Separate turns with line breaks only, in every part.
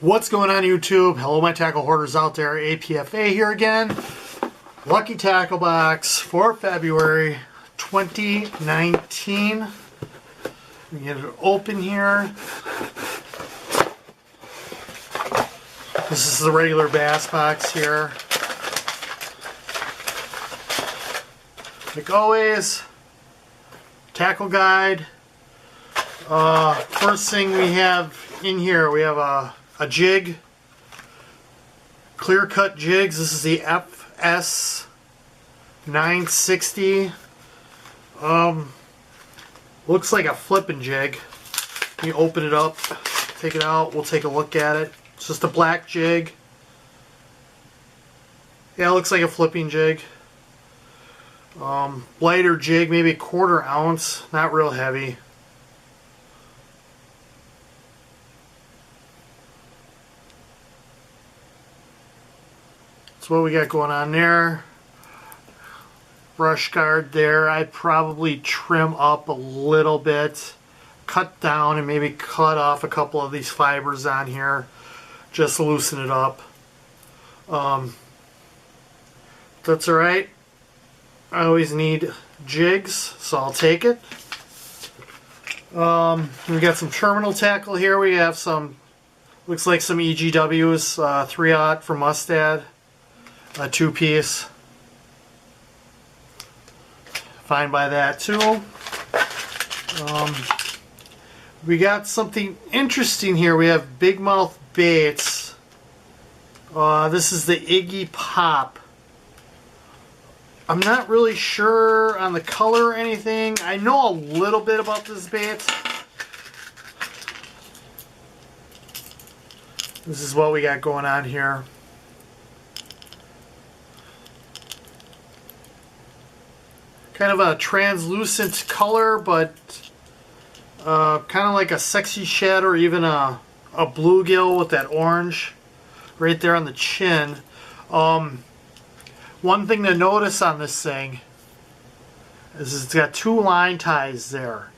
What's going on YouTube? Hello my tackle hoarders out there, APFA here again. Lucky tackle box for February 2019. We get it open here. This is the regular bass box here. Like always, tackle guide. First thing we have in here, we have a jig, clear cut jigs. This is the FS 960. Looks like a flipping jig. You open it up, take it out, we'll take a look at it. It's just a black jig. Yeah, it looks like a flipping jig. Lighter jig, maybe a 1/4 ounce, not real heavy. That's what we got going on there. Brush guard there. I'd probably trim up a little bit, cut down, and maybe cut off a couple of these fibers on here, just to loosen it up. That's alright. I always need jigs, so I'll take it. We got some terminal tackle here. We have some, looks like some EGWs, 3/0 from Mustad, a 2-piece. Fine by that too. We got something interesting here. We have big mouth baits. This is the Iggy Pop. I'm not really sure on the color or anything. I know a little bit about this bait. This is what we got going on here. Kind of a translucent color, but kind of like a sexy shed or even a bluegill with that orange right there on the chin. One thing to notice on this thing is it's got 2 line ties there.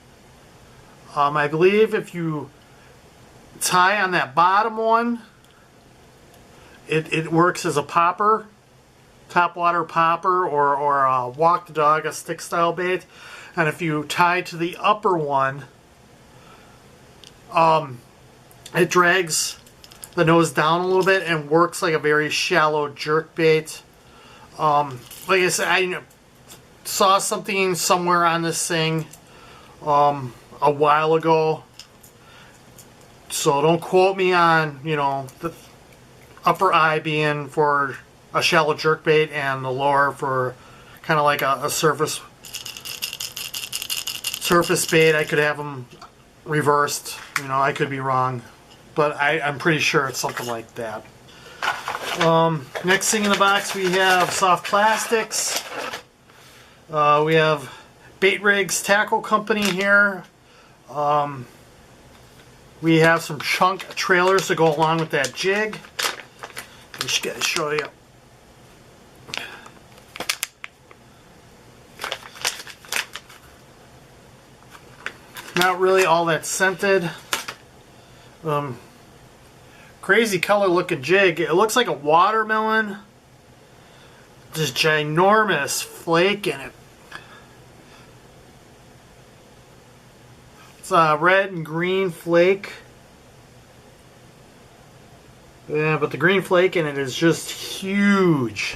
I believe if you tie on that bottom one, it works as a popper. Topwater popper or a walk the dog, a stick style bait. And if you tie to the upper one, it drags the nose down a little bit and works like a very shallow jerk bait. Like I said, I saw something somewhere on this thing a while ago, so don't quote me on, you know, the upper eye being for a shallow jerkbait and the lower for kind of like a surface bait. I could have them reversed. You know, I could be wrong, but I'm pretty sure it's something like that. Next thing in the box, we have soft plastics. We have Bait Rigs Tackle Company here. We have some chunk trailers to go along with that jig. I'm just going to show you. Not really all that scented. Crazy color looking jig. It looks like a watermelon. Just ginormous flake in it. It's a red and green flake. Yeah, but the green flake in it is just huge.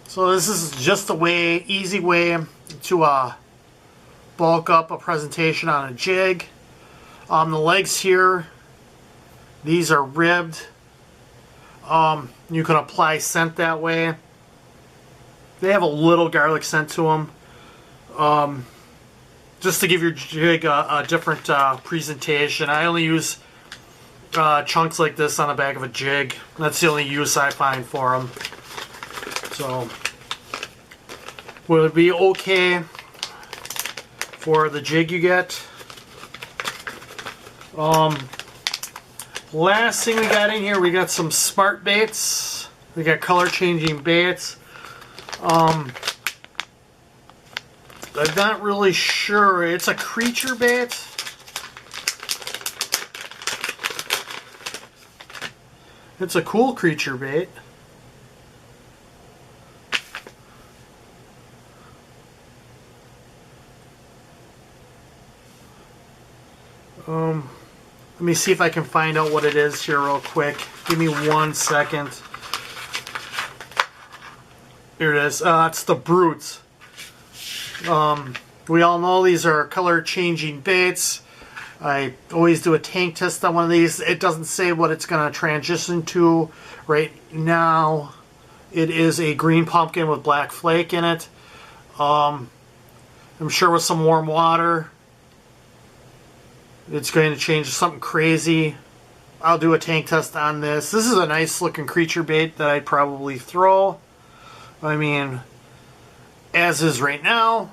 So this is just a easy way to bulk up a presentation on a jig. The legs here, these are ribbed. You can apply scent that way. They have a little garlic scent to them. Just to give your jig a different presentation. I only use chunks like this on the back of a jig. That's the only use I find for them. So, will it be okay for the jig you get? Last thing we got in here, we got some smart baits. We got color changing baits. I'm not really sure. It's a creature bait. It's a cool creature bait. Let me see if I can find out what it is here real quick. Give me 1 second. Here it is. It's the Brutes. We all know these are color changing baits. I always do a tank test on one of these. It doesn't say what it's going to transition to right now. It is a green pumpkin with black flake in it. I'm sure with some warm water, it's going to change to something crazy. I'll do a tank test on this. This is a nice looking creature bait that I'd probably throw. I mean, as is right now,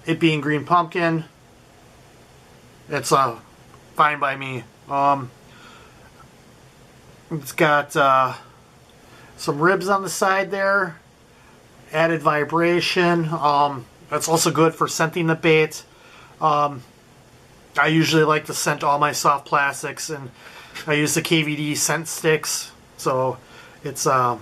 it being green pumpkin, it's fine by me. It's got some ribs on the side there, added vibration. That's also good for scenting the bait. I usually like to scent all my soft plastics, and I use the KVD scent sticks, so it's kind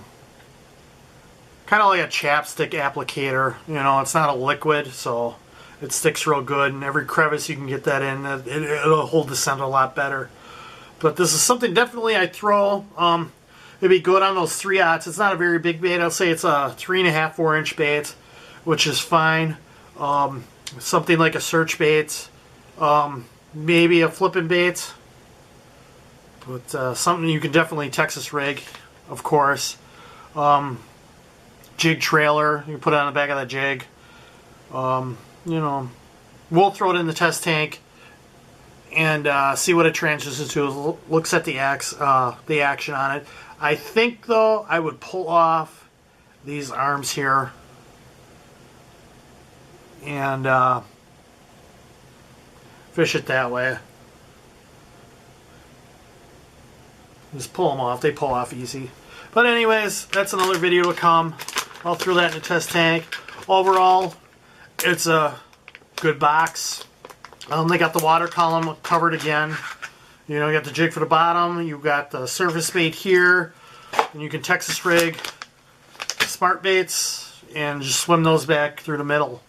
of like a chapstick applicator. You know, it's not a liquid, so it sticks real good, and every crevice you can get that in, it'll hold the scent a lot better. But this is something definitely I'd throw. It'd be good on those 3/0. It's not a very big bait. I'll say it's a 3.5, 4-inch bait, which is fine. Something like a search bait. Maybe a flipping bait, but something you can definitely Texas rig, of course. Jig trailer, you can put it on the back of that jig. You know, we'll throw it in the test tank and see what it transitions to. Looks at the action on it. I think though I would pull off these arms here and fish it that way. Just pull them off. They pull off easy. But anyways, that's another video to come. I'll throw that in the test tank. Overall, it's a good box. They got the water column covered again. You know, you got the jig for the bottom. You got the surface bait here. And you can Texas rig smart baits and just swim those back through the middle.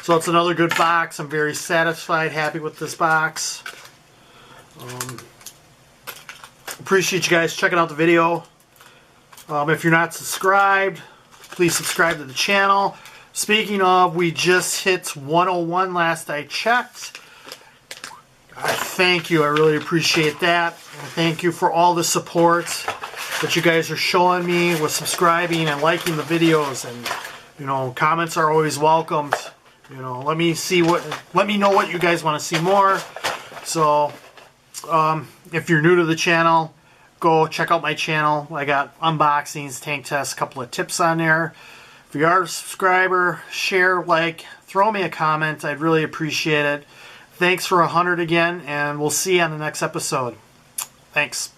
So it's another good box. I'm very satisfied, happy with this box. Appreciate you guys checking out the video. If you're not subscribed, please subscribe to the channel. Speaking of, we just hit 101 last I checked. I thank you. I really appreciate that. And thank you for all the support that you guys are showing me with subscribing and liking the videos. And, you know, comments are always welcomed. You know, let me know what you guys want to see more. So, if you're new to the channel, go check out my channel. I got unboxings, tank tests, a couple of tips on there. If you are a subscriber, share, like, throw me a comment. I'd really appreciate it. Thanks for 100 again, and we'll see you on the next episode. Thanks.